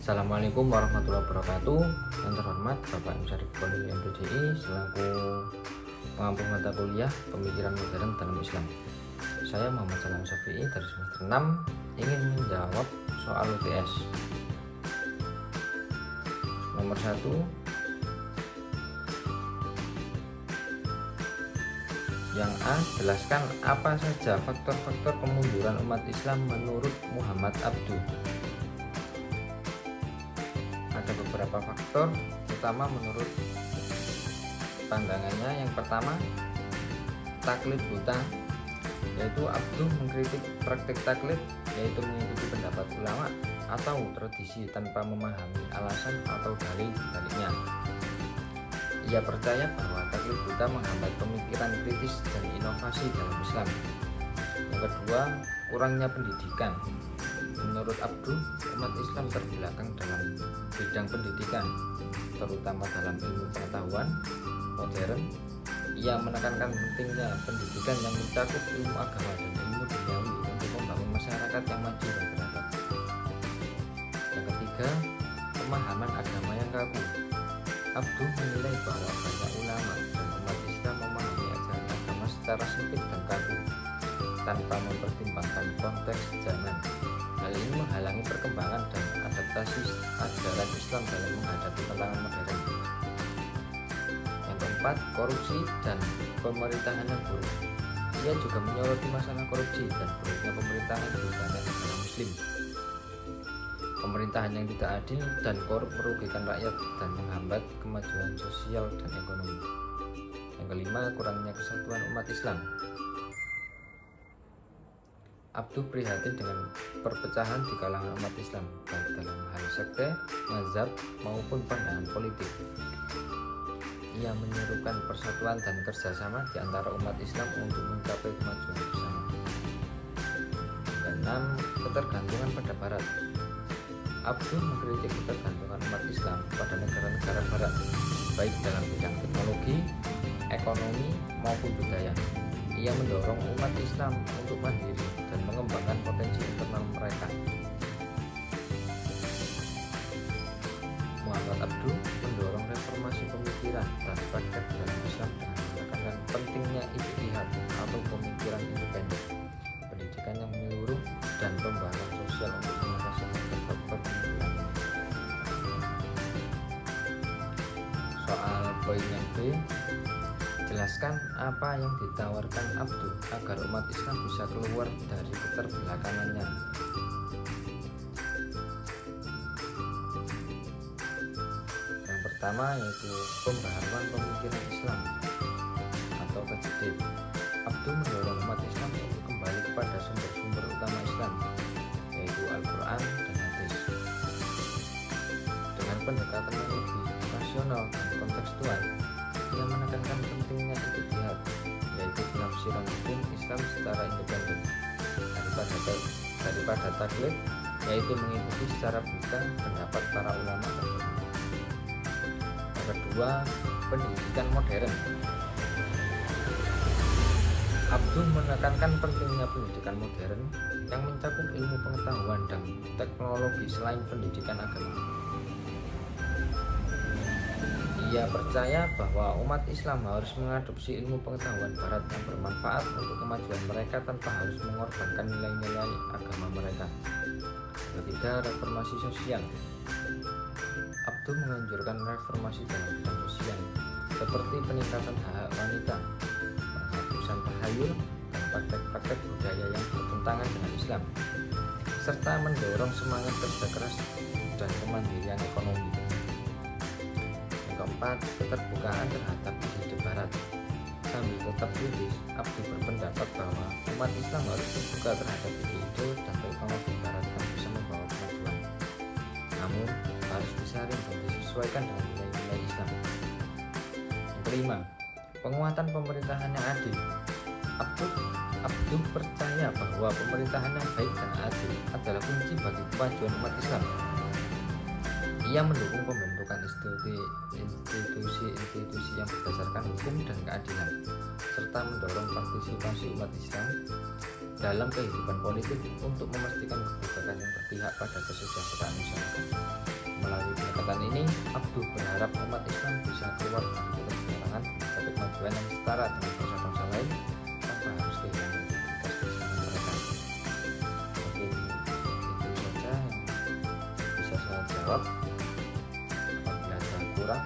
Assalamualaikum warahmatullahi wabarakatuh. Yang terhormat Bapak Syarif Kolil MPDI selaku pengampu mata kuliah Pemikiran Modern dalam Islam. Saya Muhammad Salam Syafi'i dari semester 6 ingin menjawab soal UTS. Nomor 1, yang A, jelaskan apa saja faktor-faktor kemunduran umat Islam menurut Muhammad Abduh. Ada beberapa faktor utama menurut pandangannya. Yang pertama, taklid buta, yaitu Abduh mengkritik praktik taklid, yaitu mengikuti pendapat ulama atau tradisi tanpa memahami alasan atau dalil baliknya. Ia percaya bahwa taklid buta menghambat pemikiran kritis dan inovasi dalam Islam. Yang kedua, kurangnya pendidikan. Menurut Abduh, umat Islam terbelakang dalam bidang pendidikan, terutama dalam ilmu pengetahuan modern. Ia menekankan pentingnya pendidikan yang mencakup ilmu agama dan ilmu duniawi untuk membangun masyarakat yang maju dan beradab. Yang ketiga, pemahaman agama yang kaku. Abduh menilai bahwa banyak ulama dan umat Islam memahami ajaran agama secara sempit dan kaku, tanpa mempertimbangkan konteks zaman. Hal ini menghalangi perkembangan dan adaptasi ajaran Islam dalam menghadapi tantangan modern. Yang keempat, korupsi dan pemerintahan yang buruk. Ia juga menyoroti masalah korupsi dan buruknya pemerintahan di banyak negara Muslim. Pemerintahan yang tidak adil dan korup merugikan rakyat dan menghambat kemajuan sosial dan ekonomi. Yang kelima, kurangnya kesatuan umat Islam. Abduh prihatin dengan perpecahan di kalangan umat Islam, baik dalam hal sekte, mazhab, maupun pandangan politik. Ia menyerukan persatuan dan kerjasama di antara umat Islam untuk mencapai kemajuan bersama. Yang keenam, ketergantungan pada Barat. Abduh mengkritik ketergantungan umat Islam pada negara-negara Barat, baik dalam bidang teknologi, ekonomi, maupun budaya. Ia mendorong umat Islam untuk mandiri dan mengembangkan potensi internal mereka. Muhammad Abduh mendorong reformasi pemikiran dan praktek dalam Islam dengan menekankan pentingnya ijtihad atau pemikiran independen, pendidikan yang menyeluruh, dan pembahasan sosial untuk mengatasi pemikiran. Soal poin yang B, jelaskan apa yang ditawarkan Abduh agar umat Islam bisa keluar dari keterbelakangannya. Yang pertama yaitu pembaharuan pemikiran Islam atau tajdid. Abduh mendorong umat Islam untuk kembali kepada sumber-sumber utama Islam, yaitu Al-Quran dan Hadis. Dengan pendekatan yang lebih rasional dan kontekstual, ia menekankan pentingnya ijtihad, yaitu penafsiran hukum Islam secara independen daripada taklid, yaitu mengikuti secara buta pendapat para ulama tersebut. Yang kedua, pendidikan modern. Abduh menekankan pentingnya pendidikan modern yang mencakup ilmu pengetahuan dan teknologi selain pendidikan agama. Ia percaya bahwa umat Islam harus mengadopsi ilmu pengetahuan Barat yang bermanfaat untuk kemajuan mereka tanpa harus mengorbankan nilai-nilai agama mereka. Ketiga, reformasi sosial. Abduh menganjurkan reformasi dalam bidang sosial, seperti peningkatan hak wanita, penghapusan tahayul, dan praktek-praktek budaya yang bertentangan dengan Islam, serta mendorong semangat kerja keras dan kemandirian ekonomi. Keempat, keterbukaan terhadap ide Barat. Sambil tetap kritis, Abduh berpendapat bahwa umat Islam harus terbuka terhadap ide dan teknologi Barat yang bisa membawa kemajuan, namun harus disaring dan disesuaikan dengan nilai-nilai Islam. Yang kelima, penguatan pemerintahan yang adil. Abduh percaya bahwa pemerintahan yang baik dan adil adalah kunci bagi kemajuan umat Islam. Ia mendukung pembentukan institusi-institusi yang berdasarkan hukum dan keadilan, serta mendorong partisipasi umat Islam dalam kehidupan politik untuk memastikan kebijakan yang berpihak pada kesejahteraan masyarakat. Melalui pendekatan ini, Abduh berharap umat Islam bisa keluar dari ketegangan dapat kemajuan yang setara dengan bangsa-bangsa lain tanpa harus kehilangan identitas mereka. Oke, itu saja yang bisa saya jawab. Apabila ada kurang,